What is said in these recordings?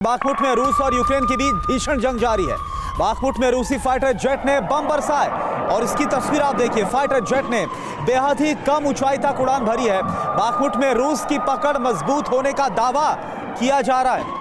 Bakhmut में रूस और यूक्रेन के बीच भीषण जंग जारी है। बाखमुट में रूसी फाइटर जेट ने बम बरसाए और इसकी तस्वीर आप देखिए। फाइटर जेट ने बेहद ही कम ऊंचाई तक उड़ान भरी है। बाखमुट में रूस की पकड़ मजबूत होने का दावा किया जा रहा है।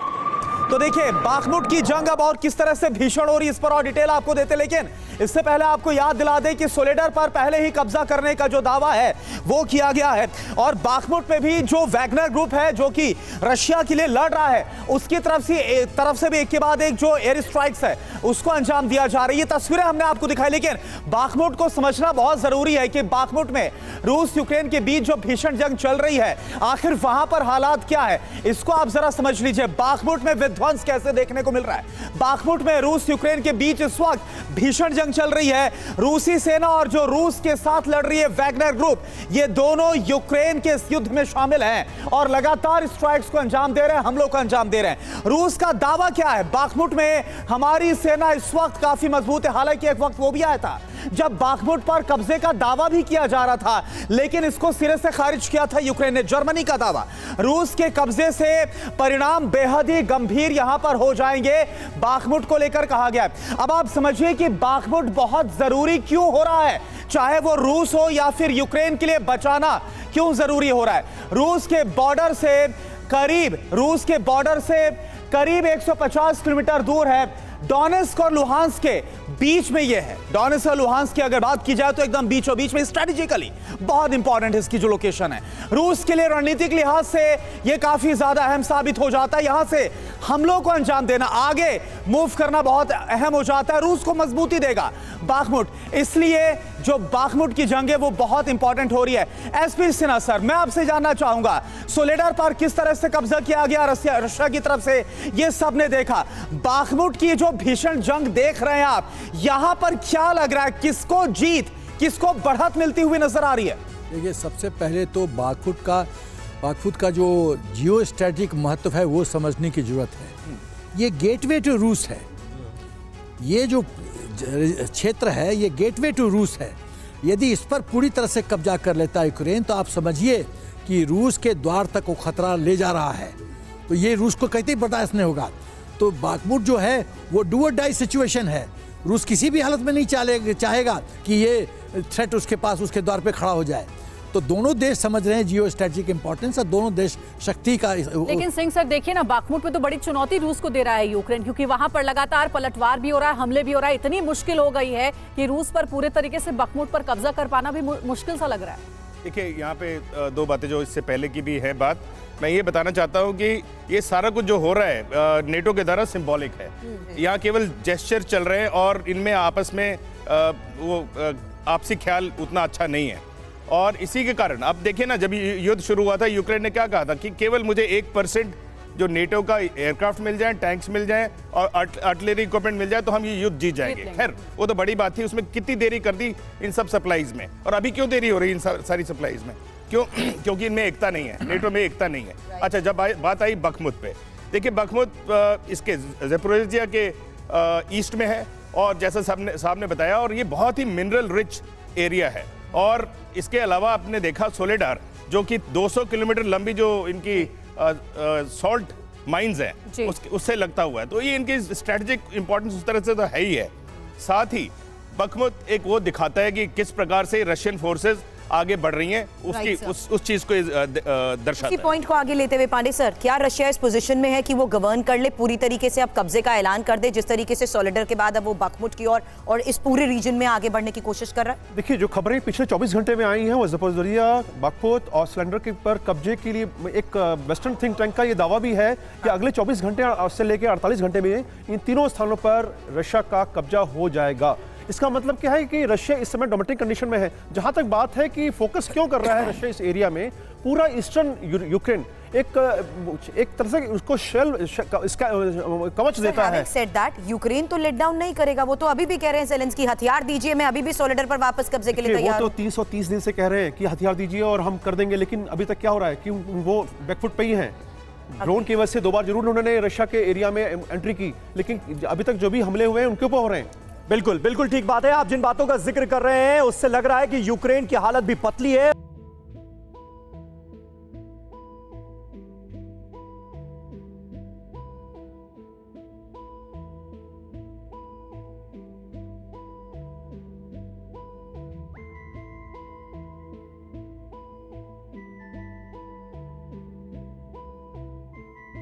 तो देखिए बाखमुट की जंग अब और किस तरह से भीषण हो रही है, इस पर और डिटेल आपको देते, लेकिन इससे पहले आपको याद दिला दें कि सोलेडर पर पहले ही कब्जा करने का जो दावा है वो किया गया है और बाखमुट में भी जो वैगनर ग्रुप है जो कि रशिया के लिए लड़ रहा है उसकी तरफ से भी एक के बाद एक जो एयर स्ट्राइक्स है उसको अंजाम दिया जा रहा है। ये तस्वीरें हमने आपको दिखाई, लेकिन बाखमुट को समझना बहुत जरूरी है कि बाखमुट में रूस यूक्रेन के बीच जो भीषण जंग चल रही है आखिर वहां पर हालात क्या है, इसको आप जरा समझ लीजिए। बाखमुट में विध्वंस कैसे देखने को मिल रहा है। बाखमुट में रूस यूक्रेन के बीच इस वक्त भीषण जंग चल रही है। रूसी सेना और जो रूस के साथ लड़ रही है वैगनर ग्रुप, ये दोनों यूक्रेन के इस युद्ध में शामिल हैं और लगातार स्ट्राइक्स को अंजाम दे रहे हैं, हमलों को अंजाम दे रहे हैं। रूस का दावा क्या है? बाखमुट में हमारी सेना इस वक्त काफी मजबूत है। हालांकि एक वक्त वो भी आया था जब बाखमुट पर कब्जे का दावा भी किया जा रहा था, लेकिन इसको सिरे से खारिज किया था यूक्रेन ने। जर्मनी का दावा, रूस के कब्जे से परिणाम बेहद ही गंभीर यहां पर हो जाएंगे, बाखमुट को लेकर कहा गया। अब आप समझिए कि बाखमुट बहुत जरूरी क्यों हो रहा है, चाहे वो रूस हो या फिर यूक्रेन के लिए बचाना क्यों जरूरी हो रहा है। रूस के बॉर्डर से करीब 150 किलोमीटर दूर है। डोनेस्क और लुहांस्क के बीच में यह है। डोनेस्क और लुहांस्क की अगर बात की जाए तो एकदम बीचों बीच में, स्ट्रेटेजिकली बहुत इंपॉर्टेंट है इसकी जो लोकेशन है। रूस के लिए रणनीतिक लिहाज से यह काफी ज्यादा अहम साबित हो जाता है। यहां से हमलों को अंजाम देना, आगे मूव करना बहुत अहम हो जाता है। रूस को मजबूती देगा बाखमुट, इसलिए जो बाखमुट की जंग है वो बहुत इंपॉर्टेंट हो रही है। एसपी सिन्हा सर, मैं आपसे जानना चाहूंगा, सोलेडर पर किस तरह से कब्जा किया गया रशिया की तरफ से, ये सबने देखा। बाखमुट की जो भीषण जंग देख रहे हैं आप, यहां पर क्या लग रहा है, किसको जीत, किसको बढ़त मिलती हुई नजर आ रही है? देखिए, सबसे पहले तो बाखमुट का जो जियो स्ट्रेटेजिक महत्व है वो समझने की जरूरत है। ये गेटवे टू रूस है। ये जो क्षेत्र है ये गेटवे टू रूस है। यदि इस पर पूरी तरह से कब्जा कर लेता है यूक्रेन तो आप समझिए कि रूस के द्वार तक वो खतरा ले जा रहा है। तो ये रूस को कहते ही बर्दाश्त नहीं होगा। तो बाखमुट जो है वो डू और डाई सिचुएशन है। रूस किसी भी हालत में नहीं चाहेगा कि ये थ्रेट उसके पास, उसके द्वार पे खड़ा हो जाए। तो दोनों देश समझ रहे हैं जियो स्ट्रेटेजिक इंपॉर्टेंस और दोनों देश शक्ति का। लेकिन सिंह सर देखिए ना, बाखमुट में तो बड़ी चुनौती रूस को दे रहा है यूक्रेन, क्योंकि वहां पर लगातार पलटवार भी हो रहा है, हमले भी हो रहा है। इतनी मुश्किल हो गई है कि रूस पर पूरे तरीके से बाखमुट पर कब्जा कर पाना भी मुश्किल सा लग रहा है। देखिए, यहाँ पे दो बातें जो इससे पहले की भी है बात, मैं ये बताना चाहता हूँ कि ये सारा कुछ जो हो रहा है नेटो के द्वारा सिंबॉलिक है। यहाँ केवल जेस्चर चल रहे हैं और इनमें आपस में वो आपसी ख्याल उतना अच्छा नहीं है। और इसी के कारण अब देखिए ना, जब युद्ध शुरू हुआ था यूक्रेन ने क्या कहा था कि केवल मुझे 1% जो नेटो का एयरक्राफ्ट मिल जाए, टैंक्स मिल जाए और आर्टिलरी इक्विपमेंट मिल जाए तो हम ये युद्ध जीत जाएंगे। खैर वो तो बड़ी बात थी, उसमें कितनी देरी कर दी इन सब सप्लाईज में, और अभी क्यों देरी हो रही है इन सारी सप्लाईज में? क्यों? क्योंकि इनमें एकता नहीं है, नेटो में एकता नहीं है। अच्छा, जब बात आई बाखमुट पे, देखिए बाखमुट इसके ज़ैपोरिज़िया के ईस्ट में है और जैसा साहब ने बताया, और ये बहुत ही मिनरल रिच एरिया है। और इसके अलावा आपने देखा सोलेडार जो कि 200 किलोमीटर लंबी जो इनकी सॉल्ट माइंस है उससे लगता हुआ है। तो ये इनकी स्ट्रेटेजिक इंपॉर्टेंस उस तरह से तो है ही है। साथ ही बाखमुट एक वो दिखाता है कि किस प्रकार से रशियन फोर्सेस आगे बढ़ रही हैं, उसकी उस चीज को दर्शाता है। इसी पॉइंट को आगे लेते हुए पांडे सर, क्या रशिया इस पोजीशन में है कि वो गवर्न कर ले, पूरी तरीके से अब कब्जे का ऐलान कर दे, जिस तरीके से सोलेडर के बाद अब वो बाखमुट की और इस पूरे रीजन में आगे बढ़ने की कोशिश कर रहा है? देखिए, जो खबरें पिछले 24 घंटे में आई हैं वो ज़ैपोरिज़िया, बाखमुट और सिलेंडर के पर कब्जे के लिए एक वेस्टर्न थिंक टैंक का ये दावा भी है कि अगले 24 घंटे से लेकर 48 घंटे में इन तीनों स्थानों पर रशिया का कब्जा हो जाएगा। इसका मतलब क्या है कि रशिया इस समय डोमेस्टिक कंडीशन में है। जहां तक बात है कि फोकस क्यों कर रहा है रशिया इस एरिया में, पूरा ईस्टर्न यूक्रेन एक तरह से उसको इसका कवच देता है। सेड दैट यूक्रेन तो लेट डाउन नहीं करेगा, वो तो अभी भी कह रहे हैं ज़ेलेंस्की हथियार दीजिए, मैं अभी भी सोलेडर पर वापस कब्जे के लिए तैयार हूं। वो तो 330 दिन से कह रहे हैं कि हथियार दीजिए और हम कर देंगे, लेकिन अभी तक क्या हो रहा है कि वो बैकफुट पे ही हैं। ड्रोन की वजह से 2 बार जरूर उन्होंने रशिया के एरिया में एंट्री की, लेकिन अभी तक जो भी हमले हुए हैं उनके ऊपर हो रहे हैं। बिल्कुल ठीक बात है। आप जिन बातों का जिक्र कर रहे हैं उससे लग रहा है कि यूक्रेन की हालत भी पतली है।